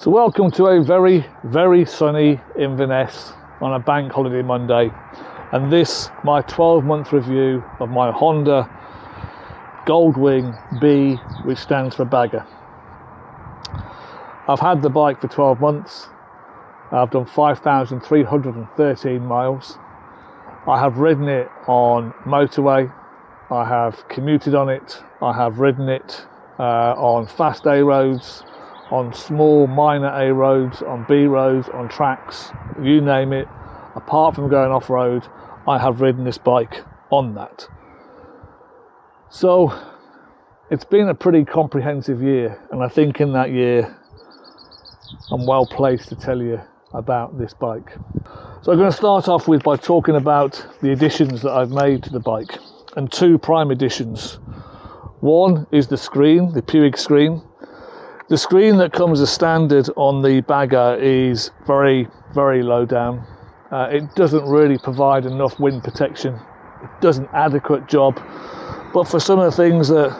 So welcome to a very, very sunny Inverness on a bank holiday Monday, and this my 12-month review of my Honda Goldwing B, which stands for bagger. I've had the bike for 12 months. I've done 5,313 miles. I have ridden it on motorway, I have commuted on it, I have ridden it on fast A roads, on small minor A roads, on B roads, on tracks, you name it. Apart from going off-road, I have ridden this bike on that. So it's been a pretty comprehensive year, and I think in that year I'm well placed to tell you about this bike. So I'm going to start off by talking about the additions that I've made to the bike, and two prime additions. One is the screen, the Puig screen. The screen that comes as standard on the bagger is very, very low down. It doesn't really provide enough wind protection. It does an adequate job, but for some of the things that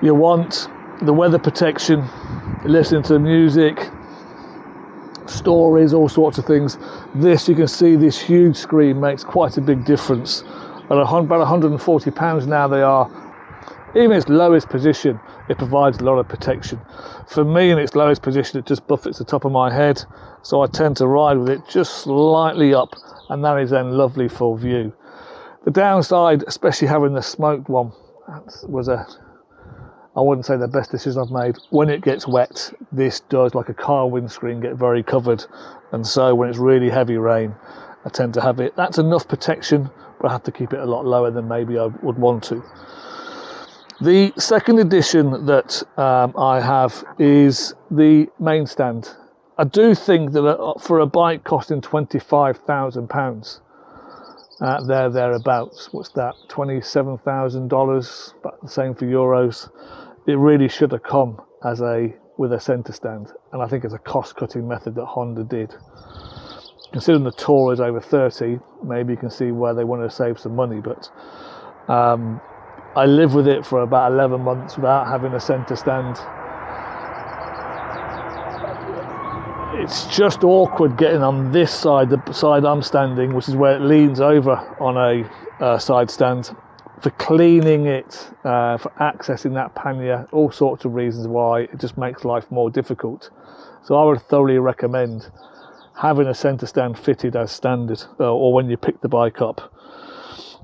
you want, the weather protection, listening to music, stories, all sorts of things, you can see this huge screen makes quite a big difference. At about £140 now they are. Even its lowest position, it provides a lot of protection. For me, in its lowest position, it just buffets the top of my head, so I tend to ride with it just slightly up, and that is then lovely for view. The downside, especially having the smoked one, was I wouldn't say the best decision I've made. When it gets wet, this does, like a car windscreen, get very covered, and so when it's really heavy rain, I tend to have it. That's enough protection, but I have to keep it a lot lower than maybe I would want to. The second addition that I have is the main stand. I do think that for a bike costing £25,000, thereabouts, what's that, $27,000, about the same for euros, it really should have come with a centre stand, and I think it's a cost-cutting method that Honda did. Considering the Tour is over 30, maybe you can see where they want to save some money, but I lived with it for about 11 months without having a centre stand. It's just awkward getting on this side, the side I'm standing, which is where it leans over on a side stand, for cleaning it, for accessing that pannier, all sorts of reasons why it just makes life more difficult. So I would thoroughly recommend having a centre stand fitted as standard, or when you pick the bike up.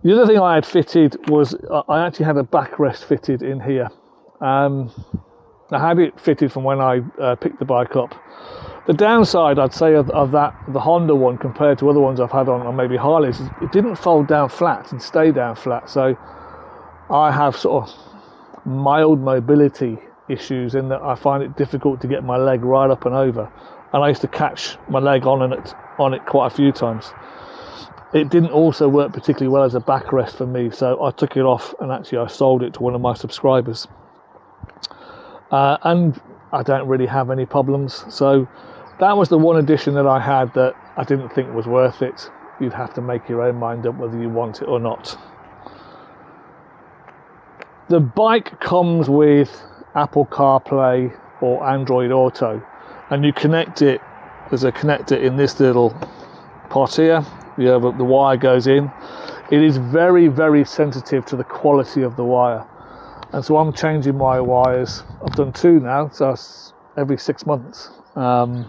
The other thing I had fitted was I actually had a backrest fitted in here. I had it fitted from when I picked the bike up. The downside, I'd say, of the Honda one compared to other ones I've had on maybe Harleys, is it didn't fold down flat and stay down flat. So I have sort of mild mobility issues in that I find it difficult to get my leg right up and over. And I used to catch my leg on it quite a few times. It didn't also work particularly well as a backrest for me, so I took it off and actually I sold it to one of my subscribers. And I don't really have any problems. So that was the one addition that I had that I didn't think was worth it. You'd have to make your own mind up whether you want it or not. The bike comes with Apple CarPlay or Android Auto, and you connect it. There's a connector in this little pot here. The wire goes in. It is very, very sensitive to the quality of the wire, and so I'm changing my wires. I've done two now, so every 6 months. The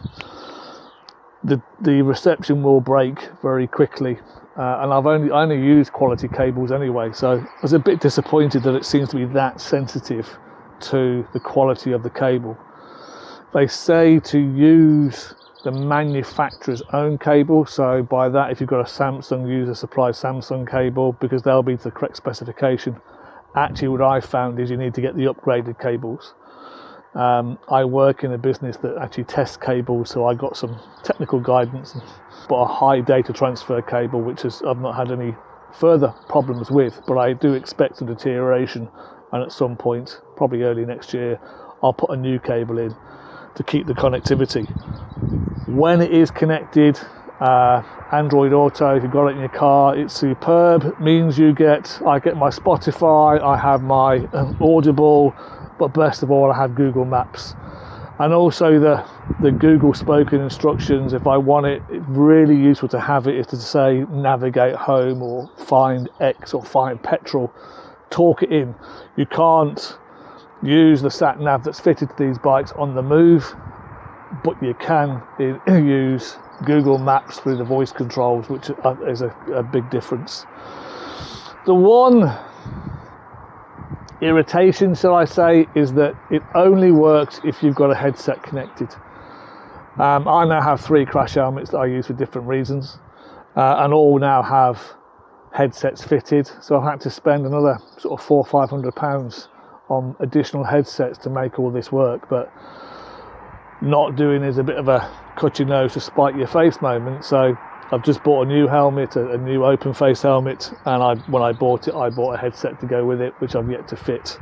reception will break very quickly, and I only use quality cables anyway, so I was a bit disappointed that it seems to be that sensitive to the quality of the cable. They say to use the manufacturer's own cable, so by that, if you've got a Samsung, use a supplied Samsung cable because they'll be to the correct specification. Actually, what I found is you need to get the upgraded cables. I work in a business that actually tests cables, so I got some technical guidance, but a high data transfer cable, which I've not had any further problems with, but I do expect some deterioration, and at some point, probably early next year, I'll put a new cable in to keep the connectivity. When it is connected, Android Auto, if you've got it in your car, it's superb. It means I get my Spotify, I have my Audible, but best of all, I have Google Maps. And also the Google spoken instructions, if I want it, it's really useful to have it, is to say navigate home or find X or find petrol, talk it in. You can't use the sat nav that's fitted to these bikes on the move, but you can use Google Maps through the voice controls, which is a big difference. The one irritation, shall I say, is that it only works if you've got a headset connected. I now have 3 crash helmets that I use for different reasons, and all now have headsets fitted, so I've had to spend another sort of £400 or £500 on additional headsets to make all this work. But not doing is a bit of a cut your nose to spite your face moment, so I've just bought a new helmet, a new open face helmet, and when I bought it, I bought a headset to go with it, which I've yet to fit.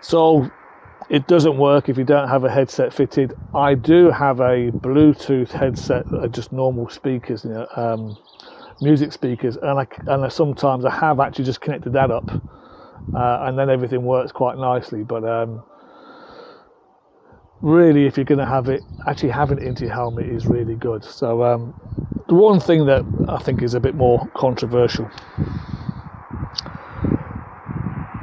So it doesn't work if you don't have a headset fitted. I do have a Bluetooth headset that are just normal speakers, music speakers, and sometimes I have actually just connected that up, and then everything works quite nicely. But really, if you're going to have it, actually having it into your helmet is really good. So the one thing that I think is a bit more controversial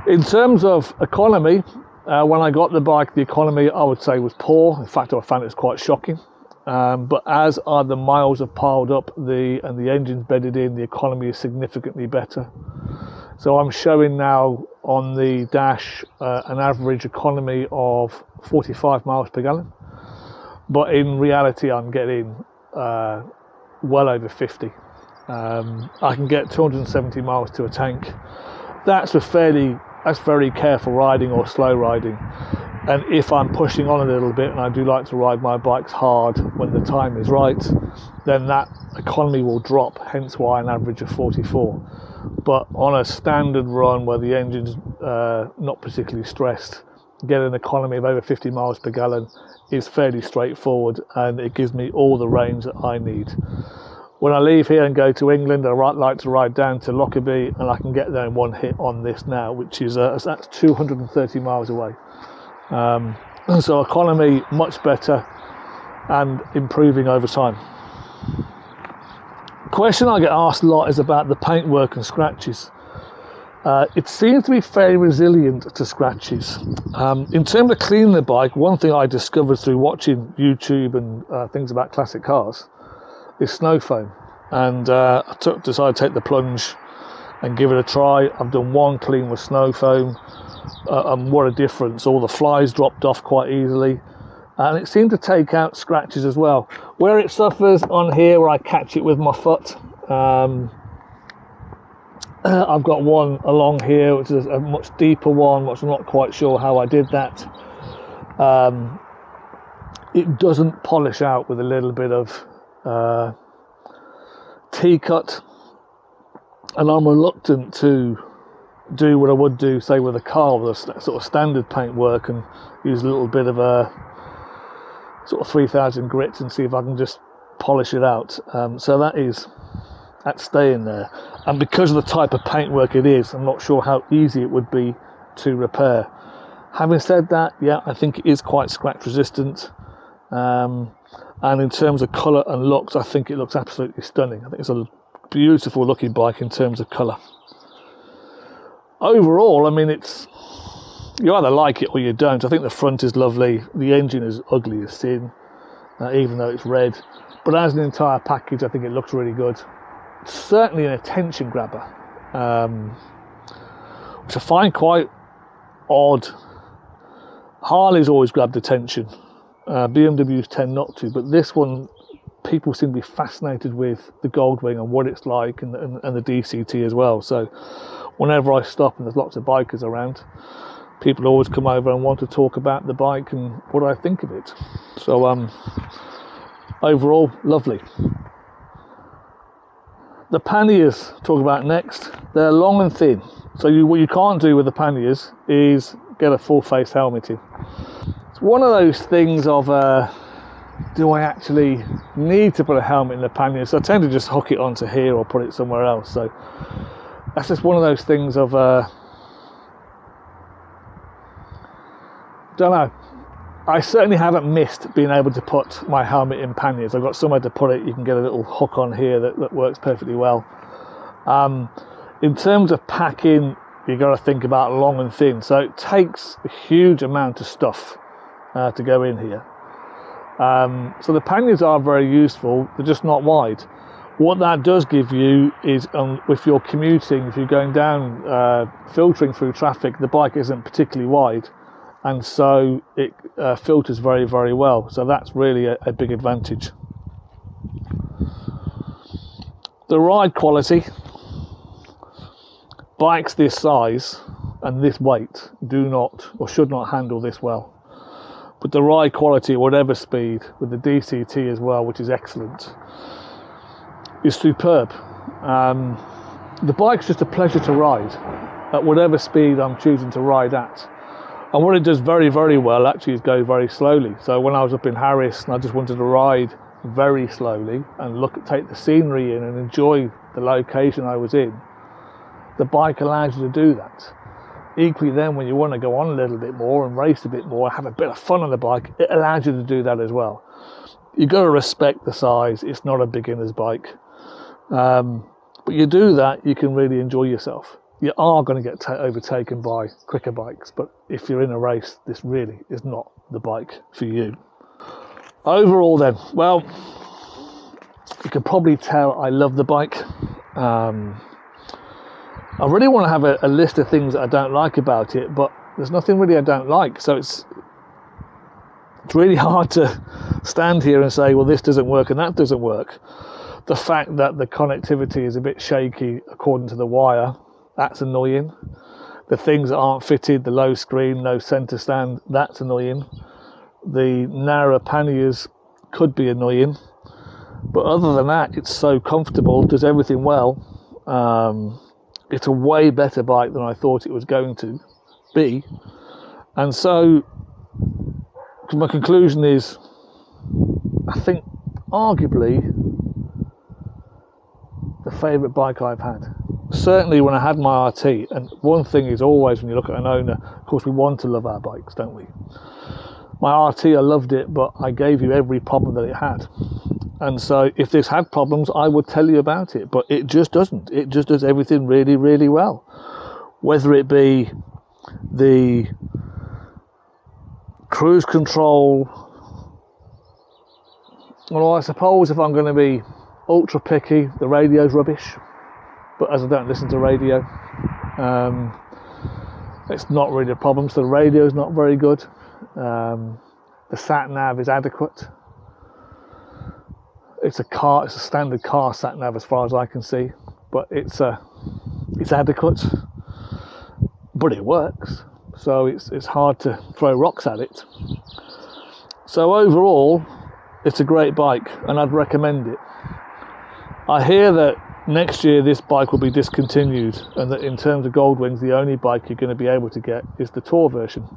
in terms of economy, when I got the bike, the economy I would say was poor. In fact, I found it was quite shocking. But as the miles have piled up and the engine's bedded in, the economy is significantly better. So I'm showing now on the dash an average economy of 45 miles per gallon. But in reality, I'm getting well over 50. I can get 270 miles to a tank. That's very careful riding or slow riding. And if I'm pushing on a little bit, and I do like to ride my bikes hard when the time is right, then that economy will drop, hence why an average of 44. But on a standard run where the engine's not particularly stressed, getting an economy of over 50 miles per gallon is fairly straightforward, and it gives me all the range that I need. When I leave here and go to England, I like to ride down to Lockerbie, and I can get there in one hit on this now, which is that's 230 miles away. So economy much better and improving over time. Question I get asked a lot is about the paintwork and scratches. It seems to be fairly resilient to scratches. In terms of cleaning the bike, one thing I discovered through watching YouTube and things about classic cars is snow foam. And I decided to take the plunge and give it a try. I've done one clean with snow foam, and what a difference. All the flies dropped off quite easily, and it seemed to take out scratches as well. Where it suffers on here, where I catch it with my foot, I've got one along here which is a much deeper one, which I'm not quite sure how I did that. It doesn't polish out with a little bit of T-cut, and I'm reluctant to do what I would do, say, with a car with a sort of standard paint work, and use a little bit of a sort of 3000 grit and see if I can just polish it out. So that's staying there, and because of the type of paintwork it is, I'm not sure how easy it would be to repair. Having said that, yeah, I think it is quite scratch resistant, and in terms of colour and looks, I think it looks absolutely stunning. I think it's a beautiful looking bike in terms of colour. Overall, I mean, you either like it or you don't. I think the front is lovely. The engine is ugly as sin, even though it's red. But as an entire package, I think it looks really good. It's certainly an attention grabber, which I find quite odd. Harley's always grabbed attention. BMWs tend not to, but this one, people seem to be fascinated with the Goldwing and what it's like, and the DCT as well. So whenever I stop and there's lots of bikers around, people always come over and want to talk about the bike and what I think of it. So overall, lovely. The panniers, talk about next. They're long and thin. So what you can't do with the panniers is get a full face helmet in. It's one of those things of, do I actually need to put a helmet in the panniers? So I tend to just hook it onto here or put it somewhere else. So that's just one of those things of, don't know. I certainly haven't missed being able to put my helmet in panniers. I've got somewhere to put it. You can get a little hook on here that works perfectly well. In terms of packing, you've got to think about long and thin. So it takes a huge amount of stuff to go in here. So the panniers are very useful. They're just not wide. What that does give you is, if you're commuting, if you're going down, filtering through traffic, the bike isn't particularly wide, and so it filters very, very well. So that's really a big advantage. The ride quality, bikes this size and this weight do not or should not handle this well. But the ride quality at whatever speed, with the DCT as well, which is excellent, is superb. The bike's just a pleasure to ride at whatever speed I'm choosing to ride at. And what it does very, very well actually is go very slowly. So when I was up in Harris and I just wanted to ride very slowly and take the scenery in and enjoy the location I was in, the bike allows you to do that. Equally then, when you want to go on a little bit more and race a bit more, have a bit of fun on the bike, it allows you to do that as well. You've got to respect the size. It's not a beginner's bike. But you do that, you can really enjoy yourself. You are going to get overtaken by quicker bikes, but if you're in a race, this really is not the bike for you. Overall then, well, you can probably tell I love the bike. I really want to have a list of things that I don't like about it, but there's nothing really I don't like. So it's really hard to stand here and say, well, this doesn't work and that doesn't work. The fact that the connectivity is a bit shaky according to the wire, that's annoying. The things that aren't fitted, the low screen, no center stand, that's annoying. The narrower panniers could be annoying. But other than that, it's so comfortable, does everything well. It's a way better bike than I thought it was going to be. And so my conclusion is, I think arguably the favourite bike I've had. Certainly when I had my RT, and one thing is always when you look at an owner, of course we want to love our bikes, don't we? My RT, I loved it, but I gave you every problem that it had. And so if this had problems, I would tell you about it, but it just doesn't. It just does everything really, really well. Whether it be the cruise control, well, I suppose if I'm going to be ultra picky, the radio's rubbish, but as I don't listen to radio, it's not really a problem. So the radio's not very good. The sat nav is adequate. It's a standard car sat nav as far as I can see, but it's adequate, but it works. So it's hard to throw rocks at it. So overall, it's a great bike, and I'd recommend it. I hear that next year this bike will be discontinued, and that in terms of Goldwings, the only bike you're going to be able to get is the Tour version.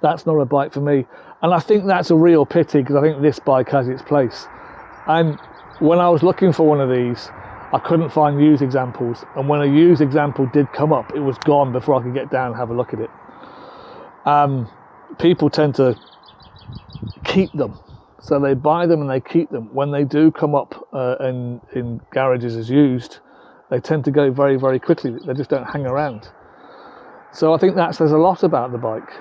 That's not a bike for me, and I think that's a real pity, because I think this bike has its place. And when I was looking for one of these, I couldn't find used examples, and when a used example did come up, it was gone before I could get down and have a look at it. People tend to keep them, so they buy them and they keep them. When they do come up in garages as used, they tend to go very, very quickly. They just don't hang around. So I think that says a lot about the bike.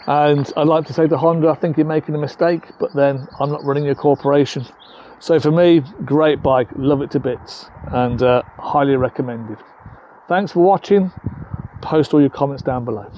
And I'd like to say to Honda, I think you're making a mistake, but then I'm not running a corporation. So for me, great bike, love it to bits, and highly recommended. Thanks for watching. Post all your comments down below.